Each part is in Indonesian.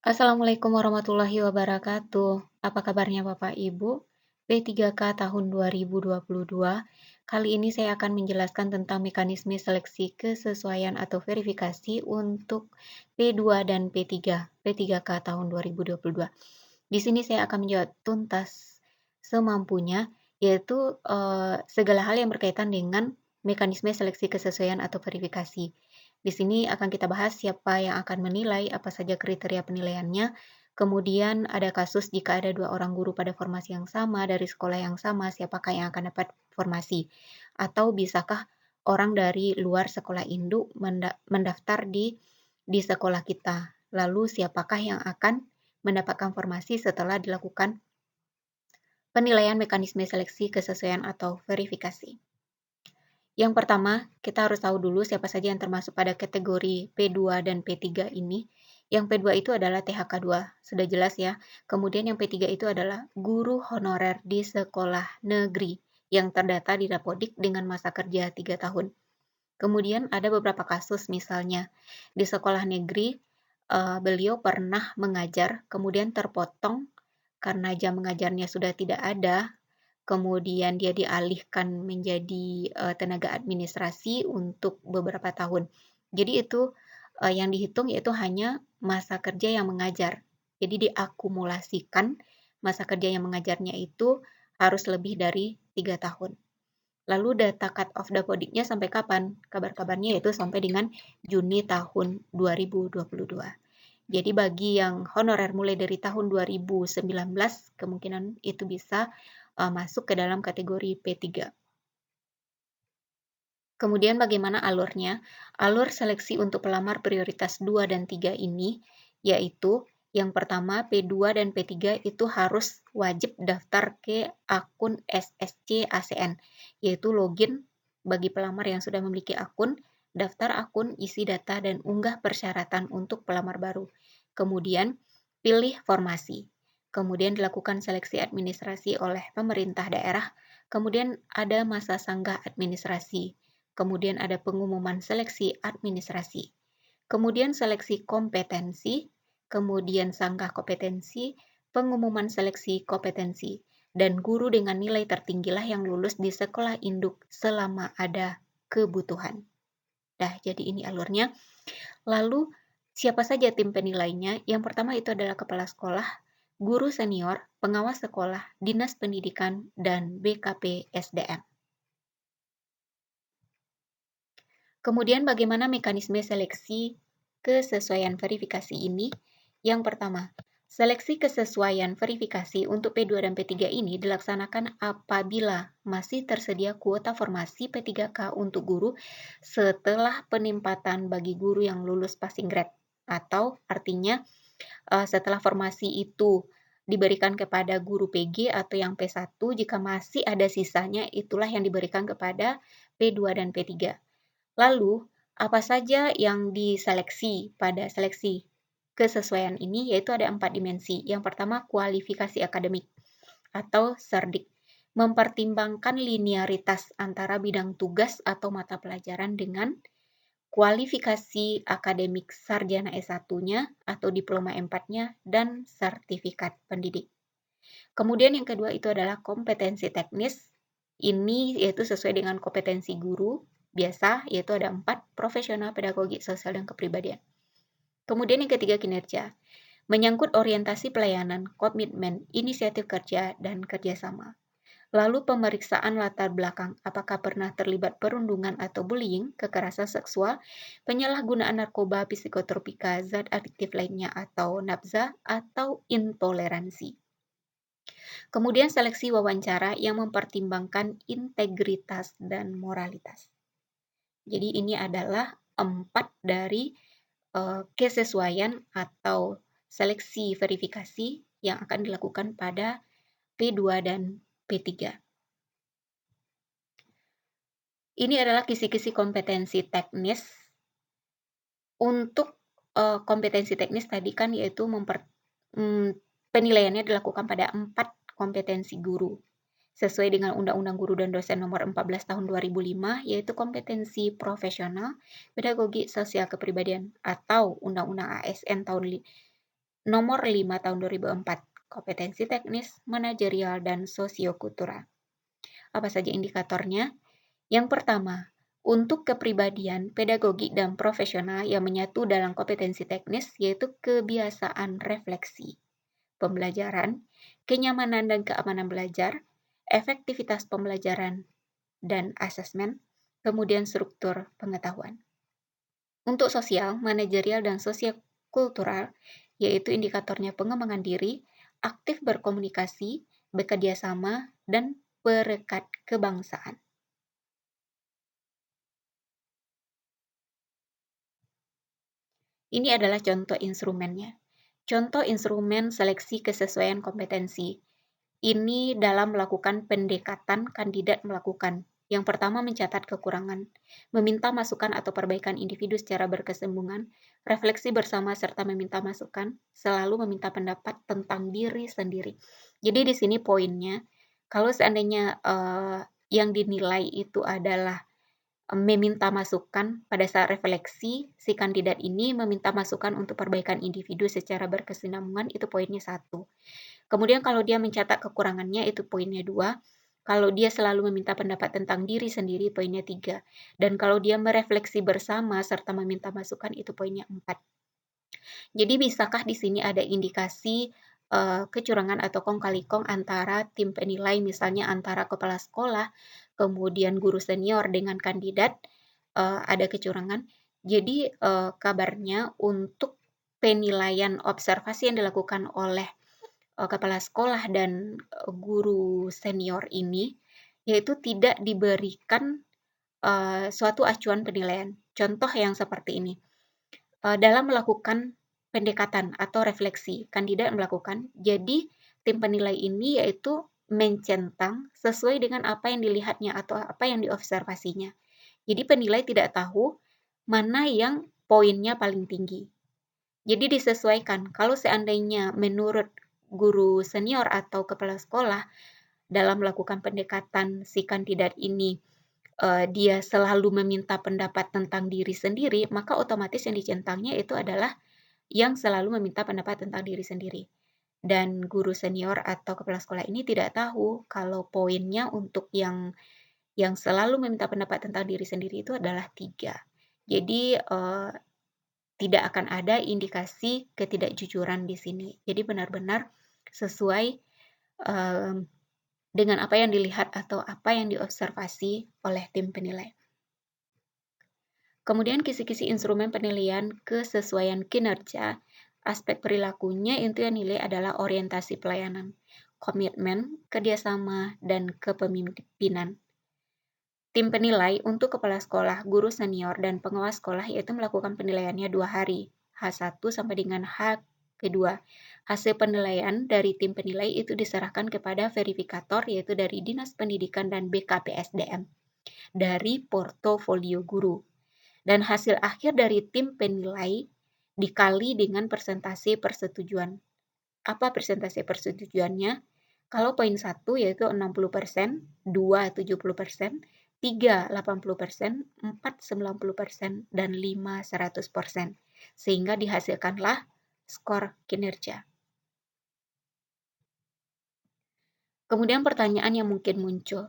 Assalamualaikum warahmatullahi wabarakatuh. Apa kabarnya Bapak Ibu? P3K tahun 2022. Kali ini saya akan menjelaskan tentang mekanisme seleksi kesesuaian atau verifikasi untuk P2 dan P3, P3K tahun 2022. Di sini saya akan menjawab tuntas semampunya, yaitu segala hal yang berkaitan dengan mekanisme seleksi kesesuaian atau verifikasi. Di sini akan kita bahas siapa yang akan menilai, apa saja kriteria penilaiannya, kemudian ada kasus jika ada dua orang guru pada formasi yang sama, dari sekolah yang sama, siapakah yang akan dapat formasi? Atau bisakah orang dari luar sekolah induk mendaftar di sekolah kita? Lalu siapakah yang akan mendapatkan formasi setelah dilakukan penilaian mekanisme seleksi kesesuaian atau verifikasi? Yang pertama, kita harus tahu dulu siapa saja yang termasuk pada kategori P2 dan P3 ini. Yang P2 itu adalah THK2, sudah jelas ya. Kemudian yang P3 itu adalah guru honorer di sekolah negeri yang terdata di Dapodik dengan masa kerja 3 tahun. Kemudian ada beberapa kasus, misalnya di sekolah negeri beliau pernah mengajar, kemudian terpotong karena jam mengajarnya sudah tidak ada. Kemudian dia dialihkan menjadi, tenaga administrasi untuk beberapa tahun. Jadi itu, yang dihitung yaitu hanya masa kerja yang mengajar. Jadi diakumulasikan masa kerja yang mengajarnya itu harus lebih dari 3 tahun. Lalu data cut off Dapodiknya sampai kapan? Kabar-kabarnya yaitu sampai dengan Juni tahun 2022. Jadi bagi yang honorer mulai dari tahun 2019 kemungkinan itu bisa masuk ke dalam kategori P3. Kemudian bagaimana alurnya? Alur seleksi untuk pelamar prioritas 2 dan 3 ini, yaitu yang pertama P2 dan P3 itu harus wajib daftar ke akun SSC ACN, yaitu login bagi pelamar yang sudah memiliki akun, daftar akun, isi data, dan unggah persyaratan untuk pelamar baru. Kemudian pilih formasi. Kemudian dilakukan seleksi administrasi oleh pemerintah daerah. Kemudian ada masa sanggah administrasi. Kemudian ada pengumuman seleksi administrasi, kemudian seleksi kompetensi, kemudian sanggah kompetensi, pengumuman seleksi kompetensi, dan guru dengan nilai tertinggilah yang lulus di sekolah induk selama ada kebutuhan. Nah, jadi ini alurnya. Lalu, siapa saja tim penilainya? Yang pertama itu adalah kepala sekolah, guru senior, pengawas sekolah, dinas pendidikan, dan BKP SDM. Kemudian bagaimana mekanisme seleksi kesesuaian verifikasi ini? Yang pertama, seleksi kesesuaian verifikasi untuk P2 dan P3 ini dilaksanakan apabila masih tersedia kuota formasi P3K untuk guru setelah penempatan bagi guru yang lulus passing grade. Atau artinya setelah formasi itu diberikan kepada guru PG atau yang P1, jika masih ada sisanya itulah yang diberikan kepada P2 dan P3. Lalu, apa saja yang diseleksi pada seleksi kesesuaian ini? Yaitu ada 4 dimensi. Yang pertama, kualifikasi akademik atau SERDIK, mempertimbangkan linearitas antara bidang tugas atau mata pelajaran dengan kualifikasi akademik sarjana S1-nya atau diploma M4-nya dan sertifikat pendidik. Kemudian yang kedua itu adalah kompetensi teknis. Ini yaitu sesuai dengan kompetensi guru biasa, yaitu ada 4, profesional, pedagogik, sosial, dan kepribadian. Kemudian yang ketiga kinerja, menyangkut orientasi pelayanan, komitmen, inisiatif kerja, dan kerjasama. Lalu pemeriksaan latar belakang, apakah pernah terlibat perundungan atau bullying, kekerasan seksual, penyalahgunaan narkoba, psikotropika, zat adiktif lainnya atau nafza, atau intoleransi. Kemudian seleksi wawancara yang mempertimbangkan integritas dan moralitas. Jadi ini adalah 4 dari kesesuaian atau seleksi verifikasi yang akan dilakukan pada P2 dan P3. Ini adalah kisi-kisi kompetensi teknis. Untuk kompetensi teknis tadi kan yaitu penilaiannya dilakukan pada 4 kompetensi guru. Sesuai dengan Undang-Undang Guru dan Dosen Nomor 14 Tahun 2005, yaitu kompetensi profesional, pedagogi, sosial, kepribadian, atau Undang-Undang ASN Tahun Nomor 5 tahun 2004, kompetensi teknis, manajerial, dan sosiokultural. Apa saja indikatornya? Yang pertama, untuk kepribadian, pedagogik, dan profesional yang menyatu dalam kompetensi teknis, yaitu kebiasaan refleksi, pembelajaran, kenyamanan dan keamanan belajar, efektivitas pembelajaran dan asesmen, kemudian struktur pengetahuan. Untuk sosial, manajerial, dan sosiokultural, yaitu indikatornya pengembangan diri, aktif berkomunikasi, bekerja sama, dan perekat kebangsaan. Ini adalah contoh instrumennya. Contoh instrumen seleksi kesesuaian kompetensi. Ini dalam melakukan pendekatan kandidat melakukan. Yang pertama, mencatat kekurangan, meminta masukan atau perbaikan individu secara berkesinambungan, refleksi bersama serta meminta masukan, selalu meminta pendapat tentang diri sendiri. Jadi di sini poinnya, kalau seandainya yang dinilai itu adalah meminta masukan pada saat refleksi, si kandidat ini meminta masukan untuk perbaikan individu secara berkesinambungan, itu poinnya 1. Kemudian kalau dia mencatat kekurangannya, itu poinnya 2. Kalau dia selalu meminta pendapat tentang diri sendiri, poinnya 3. Dan kalau dia merefleksi bersama serta meminta masukan, itu poinnya 4. Jadi bisakah di sini ada indikasi kecurangan atau kong kali kong antara tim penilai, misalnya antara kepala sekolah, kemudian guru senior dengan kandidat, ada kecurangan. Jadi kabarnya untuk penilaian observasi yang dilakukan oleh kepala sekolah dan guru senior ini, yaitu tidak diberikan suatu acuan penilaian. Contoh yang seperti ini. Dalam melakukan pendekatan atau refleksi, kandidat melakukan. Jadi, tim penilai ini yaitu mencentang sesuai dengan apa yang dilihatnya atau apa yang diobservasinya. Jadi, penilai tidak tahu mana yang poinnya paling tinggi. Jadi, disesuaikan. Kalau seandainya menurut guru senior atau kepala sekolah dalam melakukan pendekatan si kandidat ini dia selalu meminta pendapat tentang diri sendiri, maka otomatis yang dicentangnya itu adalah yang selalu meminta pendapat tentang diri sendiri. Dan guru senior atau kepala sekolah ini tidak tahu kalau poinnya untuk yang selalu meminta pendapat tentang diri sendiri itu adalah 3. Jadi tidak akan ada indikasi ketidakjujuran di sini. Jadi benar-benar sesuai dengan apa yang dilihat atau apa yang diobservasi oleh tim penilai. Kemudian kisi-kisi instrumen penilaian kesesuaian kinerja, aspek perilakunya itu yang nilai adalah orientasi pelayanan, komitmen, kerjasama, dan kepemimpinan. Tim penilai untuk kepala sekolah, guru senior, dan pengawas sekolah yaitu melakukan penilaiannya 2 hari, H1 sampai dengan H2. Hasil penilaian dari tim penilai itu diserahkan kepada verifikator yaitu dari Dinas Pendidikan dan BKPSDM dari portofolio guru. Dan hasil akhir dari tim penilai dikali dengan persentase persetujuan. Apa persentase persetujuannya? Kalau poin 1 yaitu 60%, 2 70%, 3 80%, 4 90%, dan 5 100%. Sehingga dihasilkanlah skor kinerja. Kemudian pertanyaan yang mungkin muncul.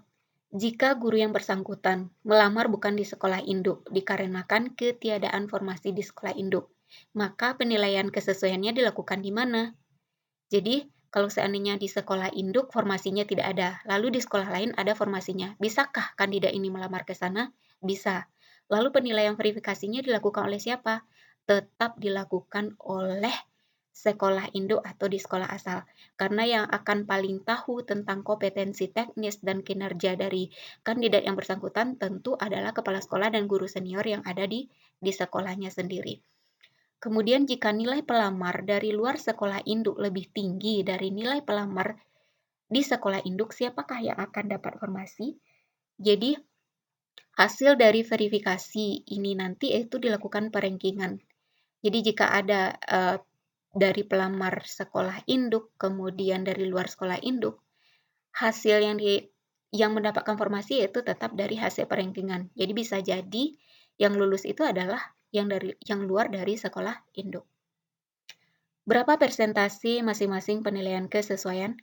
Jika guru yang bersangkutan melamar bukan di sekolah induk dikarenakan ketiadaan formasi di sekolah induk, maka penilaian kesesuaiannya dilakukan di mana? Jadi, kalau seandainya di sekolah induk formasinya tidak ada, lalu di sekolah lain ada formasinya, bisakah kandidat ini melamar ke sana? Bisa. Lalu penilaian verifikasinya dilakukan oleh siapa? Tetap dilakukan oleh sekolah induk atau di sekolah asal. Karena yang akan paling tahu tentang kompetensi teknis dan kinerja dari kandidat yang bersangkutan tentu adalah kepala sekolah dan guru senior yang ada di sekolahnya sendiri. Kemudian jika nilai pelamar dari luar sekolah induk lebih tinggi dari nilai pelamar di sekolah induk, siapakah yang akan dapat formasi? Jadi hasil dari verifikasi ini nanti itu dilakukan perankingan. Jadi jika ada dari pelamar sekolah induk, kemudian dari luar sekolah induk, hasil yang mendapatkan formasi itu tetap dari hasil perankingan. Jadi bisa jadi yang lulus itu adalah yang luar dari sekolah induk. Berapa persentase masing-masing penilaian kesesuaian?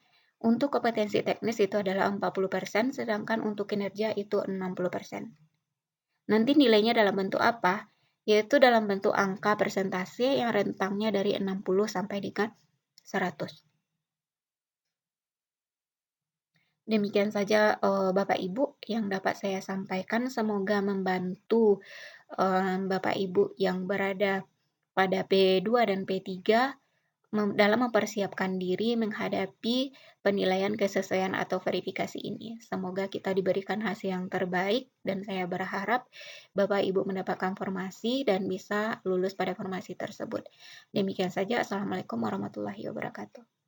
Untuk kompetensi teknis itu adalah 40%, sedangkan untuk kinerja itu 60%. Nanti nilainya dalam bentuk apa? Yaitu dalam bentuk angka persentase yang rentangnya dari 60 sampai dengan 100. Demikian saja, Bapak Ibu yang dapat saya sampaikan. Semoga membantu, Bapak Ibu yang berada pada P2 dan P3 dalam mempersiapkan diri menghadapi penilaian kesesuaian atau verifikasi ini. Semoga kita diberikan hasil yang terbaik dan saya berharap Bapak Ibu mendapatkan formasi dan bisa lulus pada formasi tersebut. Demikian saja, assalamualaikum warahmatullahi wabarakatuh.